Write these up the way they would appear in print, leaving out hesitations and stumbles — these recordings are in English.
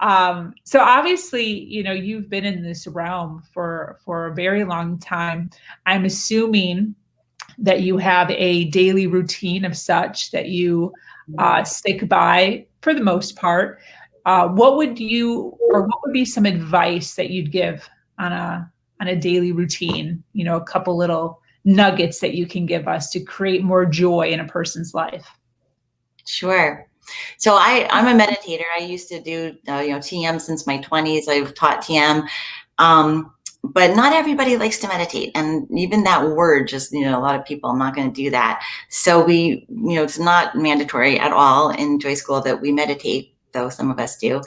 So obviously, you've been in this realm for a very long time. I'm assuming that you have a daily routine of such that you stick by for the most part. What would be some advice that you'd give on a daily routine? A couple little nuggets that you can give us to create more joy in a person's life. Sure. So I'm a meditator. I used to do TM since my 20s. I've taught TM. But not everybody likes to meditate. And even that word, just, a lot of people, I'm not going to do that. So it's not mandatory at all in Joy School that we meditate, though some of us do.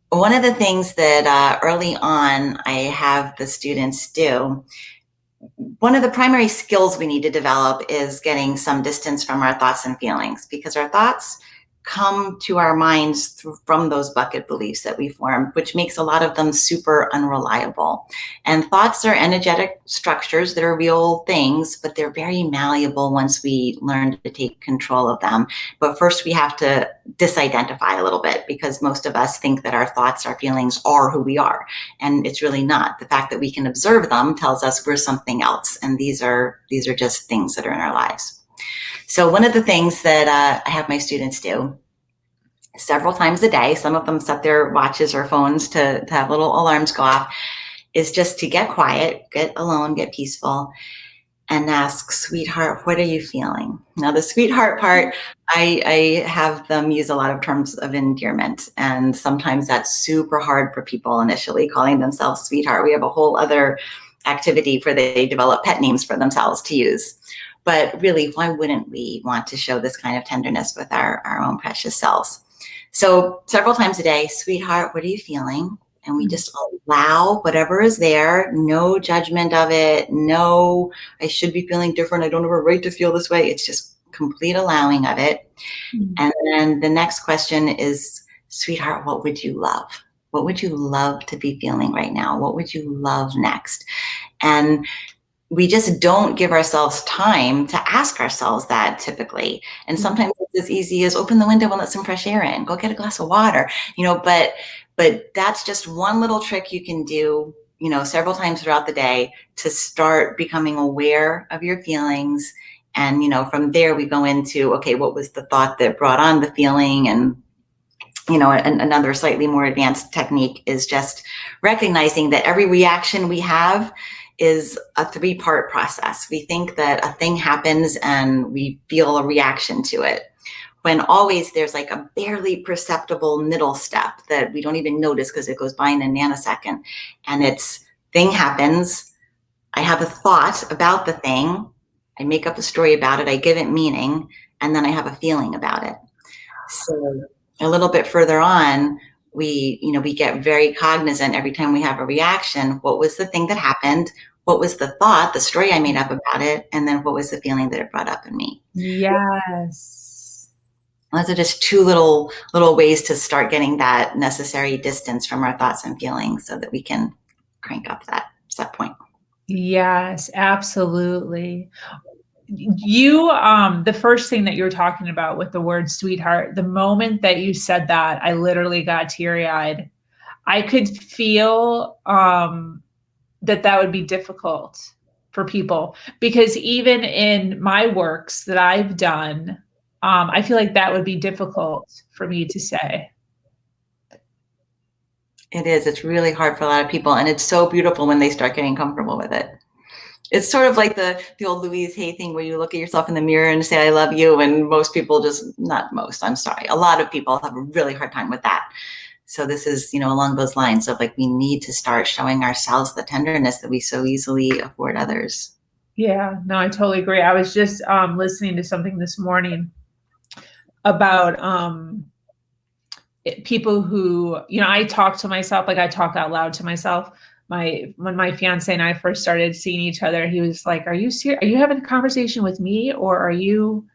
One of the things that early on I have the students do, one of the primary skills we need to develop is getting some distance from our thoughts and feelings, because our thoughts come to our minds from those bucket beliefs that we form, which makes a lot of them super unreliable. And thoughts are energetic structures that are real things, but they're very malleable once we learn to take control of them. But first we have to disidentify a little bit, because most of us think that our thoughts, our feelings are who we are. And it's really not. The fact that we can observe them tells us we're something else. And these are just things that are in our lives. So one of the things that I have my students do several times a day, some of them set their watches or phones to have little alarms go off, is just to get quiet, get alone, get peaceful, and ask, sweetheart, what are you feeling? Now, the sweetheart part, I have them use a lot of terms of endearment, and sometimes that's super hard for people initially, calling themselves sweetheart. We have a whole other activity where they develop pet names for themselves to use. But really, why wouldn't we want to show this kind of tenderness with our own precious selves? So several times a day, sweetheart, what are you feeling? And we just allow whatever is there, no judgment of it, no, I should be feeling different, I don't have a right to feel this way. It's just complete allowing of it. And then the next question is, sweetheart, what would you love? What would you love to be feeling right now? What would you love next? And we just don't give ourselves time to ask ourselves that typically. And sometimes it's as easy as open the window and let some fresh air in, go get a glass of water, but that's just one little trick you can do, several times throughout the day to start becoming aware of your feelings. And, from there we go into, okay, what was the thought that brought on the feeling? And another slightly more advanced technique is just recognizing that every reaction we have is a three-part process. We think that a thing happens and we feel a reaction to it, when always there's like a barely perceptible middle step that we don't even notice because it goes by in a nanosecond. And it's, thing happens, I have a thought about the thing, I make up a story about it, I give it meaning, and then I have a feeling about it. So a little bit further on, we get very cognizant every time we have a reaction. What was the thing that happened? What was the thought, the story I made up about it? And then what was the feeling that it brought up in me? Yes. Those are just two little ways to start getting that necessary distance from our thoughts and feelings so that we can crank up that set point. Yes, absolutely. The first thing that you were talking about with the word sweetheart, the moment that you said that, I literally got teary-eyed. I could feel that would be difficult for people, because even in my works that I've done, I feel like that would be difficult for me to say. It is. It's really hard for a lot of people, and it's so beautiful when they start getting comfortable with it. It's sort of like the old Louise Hay thing where you look at yourself in the mirror and say, I love you. And most people a lot of people have a really hard time with that. So this is, along those lines of like, we need to start showing ourselves the tenderness that we so easily afford others. Yeah, no, I totally agree. I was just listening to something this morning about people who, I talk to myself, like I talk out loud to myself. When my fiance and I first started seeing each other, he was like, are you serious? Are you having a conversation with me, or are you?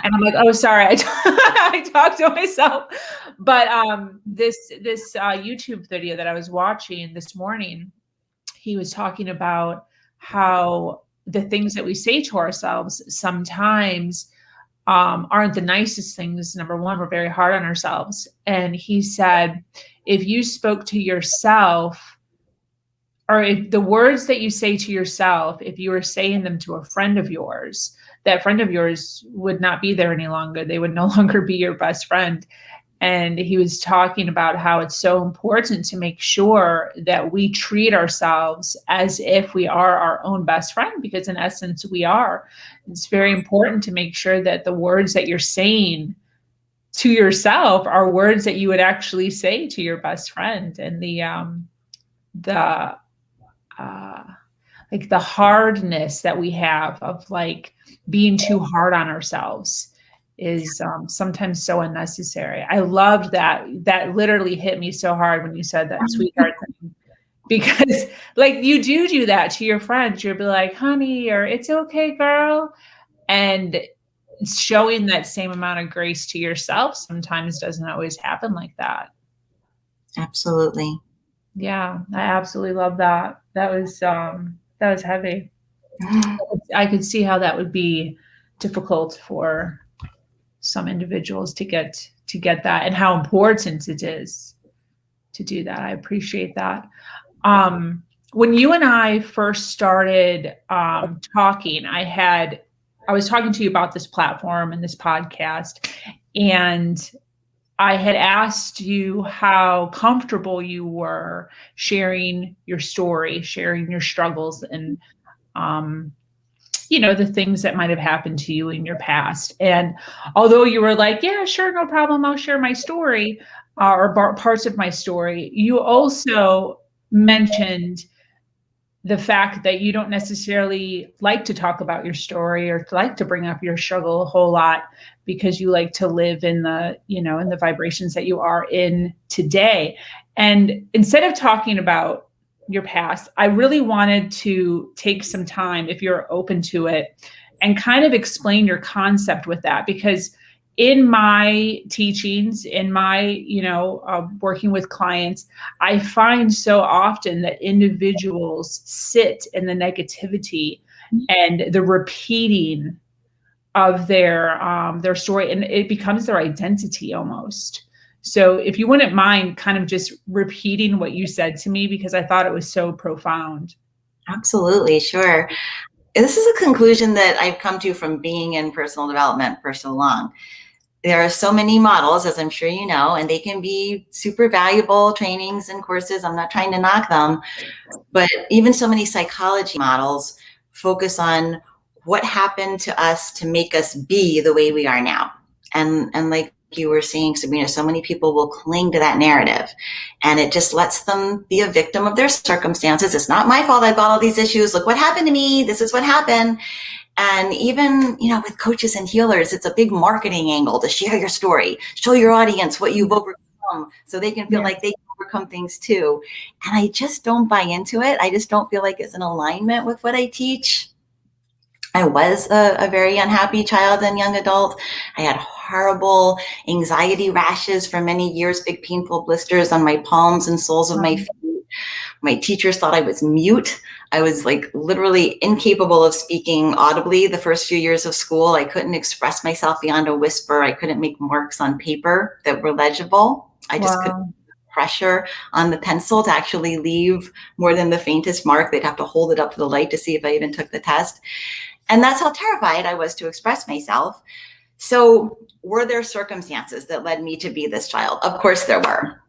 And I'm like, oh, sorry. I talk to myself. But this YouTube video that I was watching this morning, he was talking about how the things that we say to ourselves sometimes aren't the nicest things. Number one, we're very hard on ourselves. And he said, if you spoke to yourself, or if the words that you say to yourself, if you were saying them to a friend of yours, that friend of yours would not be there any longer. They would no longer be your best friend. And he was talking about how it's so important to make sure that we treat ourselves as if we are our own best friend, because in essence, we are. It's very important to make sure that the words that you're saying to yourself are words that you would actually say to your best friend. And the like the hardness that we have of like being too hard on ourselves is sometimes so unnecessary. I loved that. That literally hit me so hard when you said that, sweetheart thing, because like you do that to your friends. You'll be like, honey, or it's okay, girl. And showing that same amount of grace to yourself sometimes doesn't always happen like that. Absolutely. Yeah, I absolutely love that. That was heavy. I could see how that would be difficult for some individuals to get that, and how important it is to do that. I appreciate that. When you and I first started talking, I was talking to you about this platform and this podcast, and I had asked you how comfortable you were sharing your story, sharing your struggles, and the things that might have happened to you in your past. And although you were like, yeah, sure, no problem, I'll share my story, or parts of my story, you also mentioned the fact that you don't necessarily like to talk about your story or like to bring up your struggle a whole lot, because you like to live in the vibrations that you are in today. And instead of talking about your past, I really wanted to take some time, if you're open to it, and kind of explain your concept with that. Because in my teachings, in my, working with clients, I find so often that individuals sit in the negativity and the repeating of their story, and it becomes their identity almost. So if you wouldn't mind kind of just repeating what you said to me, because I thought it was so profound. Absolutely, sure. This is a conclusion that I've come to from being in personal development for so long. There are so many models, as I'm sure you know, and they can be super valuable trainings and courses. I'm not trying to knock them, but even so many psychology models focus on what happened to us to make us be the way we are now. And like you were saying, Sabrina, so many people will cling to that narrative, and it just lets them be a victim of their circumstances. It's not my fault I got all these issues. Look what happened to me. This is what happened. And even, with coaches and healers, it's a big marketing angle to share your story, show your audience what you've overcome so they can feel like they can overcome things too. And I just don't buy into it. I just don't feel like it's in alignment with what I teach. I was a very unhappy child and young adult. I had horrible anxiety rashes for many years, big painful blisters on my palms and soles of my feet. My teachers thought I was mute. I was like literally incapable of speaking audibly the first few years of school. I couldn't express myself beyond a whisper. I couldn't make marks on paper that were legible. I just couldn't put pressure on the pencil to actually leave more than the faintest mark. They'd have to hold it up to the light to see if I even took the test. And that's how terrified I was to express myself. So were there circumstances that led me to be this child? Of course there were.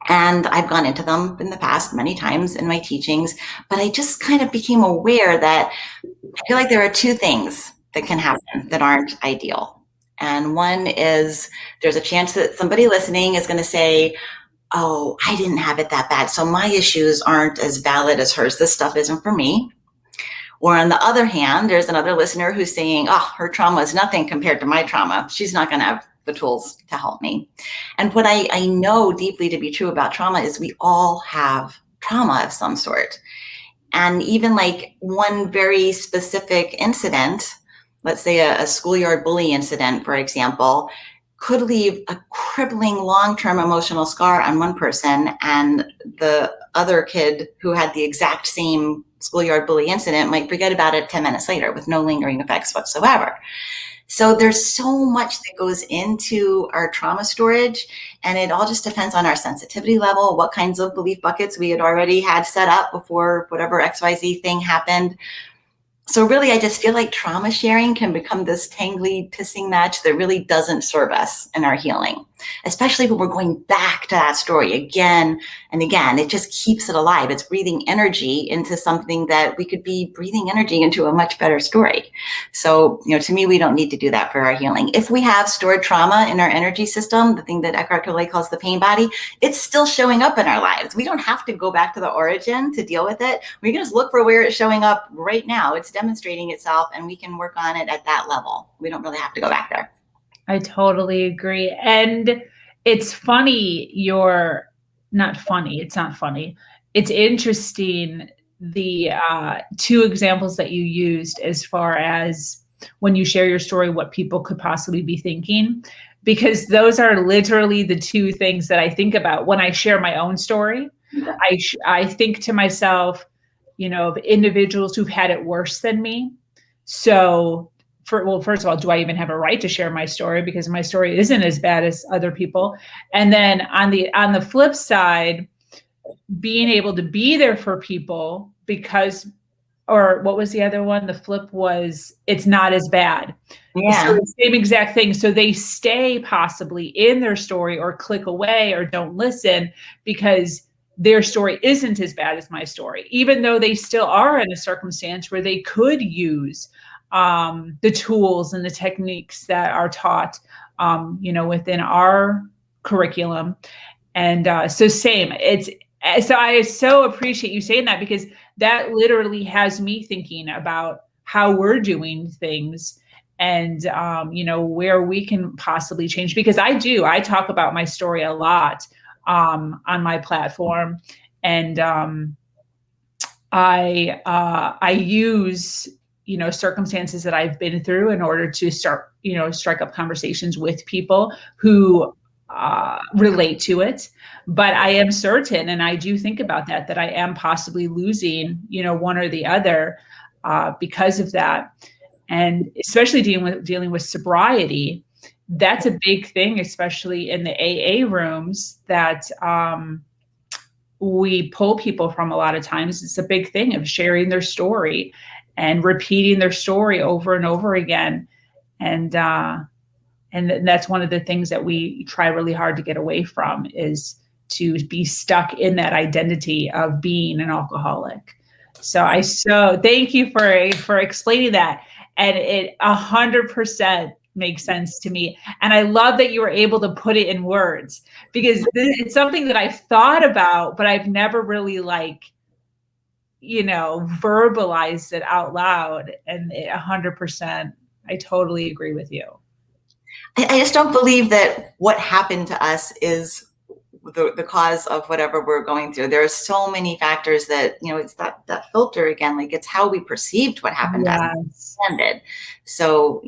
And I've gone into them in the past many times in my teachings, but I just kind of became aware that I feel like there are two things that can happen that aren't ideal. And one is there's a chance that somebody listening is going to say, oh, I didn't have it that bad, so my issues aren't as valid as hers. This stuff isn't for me. Or on the other hand, there's another listener who's saying, oh, her trauma is nothing compared to my trauma. She's not going to have the tools to help me. And what I know deeply to be true about trauma is we all have trauma of some sort. And even like one very specific incident, let's say a schoolyard bully incident, for example, could leave a crippling long-term emotional scar on one person, and the other kid who had the exact same schoolyard bully incident might forget about it 10 minutes later with no lingering effects whatsoever. So there's so much that goes into our trauma storage, and it all just depends on our sensitivity level, what kinds of belief buckets we had already had set up before whatever XYZ thing happened. So really, I just feel like trauma sharing can become this tangly pissing match that really doesn't serve us in our healing, especially when we're going back to that story again and again. It just keeps it alive. It's breathing energy into something that we could be breathing energy into a much better story. So, to me, we don't need to do that for our healing. If we have stored trauma in our energy system, the thing that Eckhart Tolle calls the pain body, it's still showing up in our lives. We don't have to go back to the origin to deal with it. We can just look for where it's showing up right now. It's demonstrating itself, and we can work on it at that level. We don't really have to go back there. I totally agree. And it's funny, you're not funny. It's not funny. It's interesting the two examples that you used as far as when you share your story, what people could possibly be thinking, because those are literally the two things that I think about when I share my own story. Yeah. I think to myself, of individuals who've had it worse than me. So first of all, do I even have a right to share my story, because my story isn't as bad as other people? And then on the flip side, being able to be there for people because, or what was the other one? The flip was, it's not as bad. Yeah. So the same exact thing. So they stay possibly in their story or click away or don't listen because their story isn't as bad as my story, even though they still are in a circumstance where they could use the tools and the techniques that are taught, within our curriculum. And so I so appreciate you saying that, because that literally has me thinking about how we're doing things and, where we can possibly change. Because I talk about my story a lot on my platform. And I use, circumstances that I've been through in order to start, strike up conversations with people who relate to it. But I am certain, and I do think about that I am possibly losing, one or the other because of that. And especially dealing with sobriety, that's a big thing, especially in the AA rooms that we pull people from a lot of times. It's a big thing of sharing their story and repeating their story over and over again. And that's one of the things that we try really hard to get away from, is to be stuck in that identity of being an alcoholic. So thank you for explaining that. And it 100% makes sense to me. And I love that you were able to put it in words, because it's something that I've thought about, but I've never really verbalized it out loud. And 100%, I totally agree with you. I just don't believe that what happened to us is the cause of whatever we're going through. There are so many factors that, it's that filter again, like it's how we perceived what happened to us. So,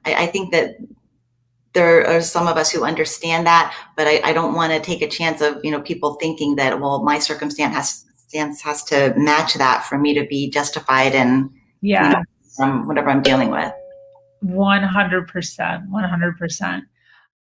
I think that there are some of us who understand that, but I don't want to take a chance of, people thinking that, well, my circumstance has to match that for me to be justified in from whatever I'm dealing with. 100%.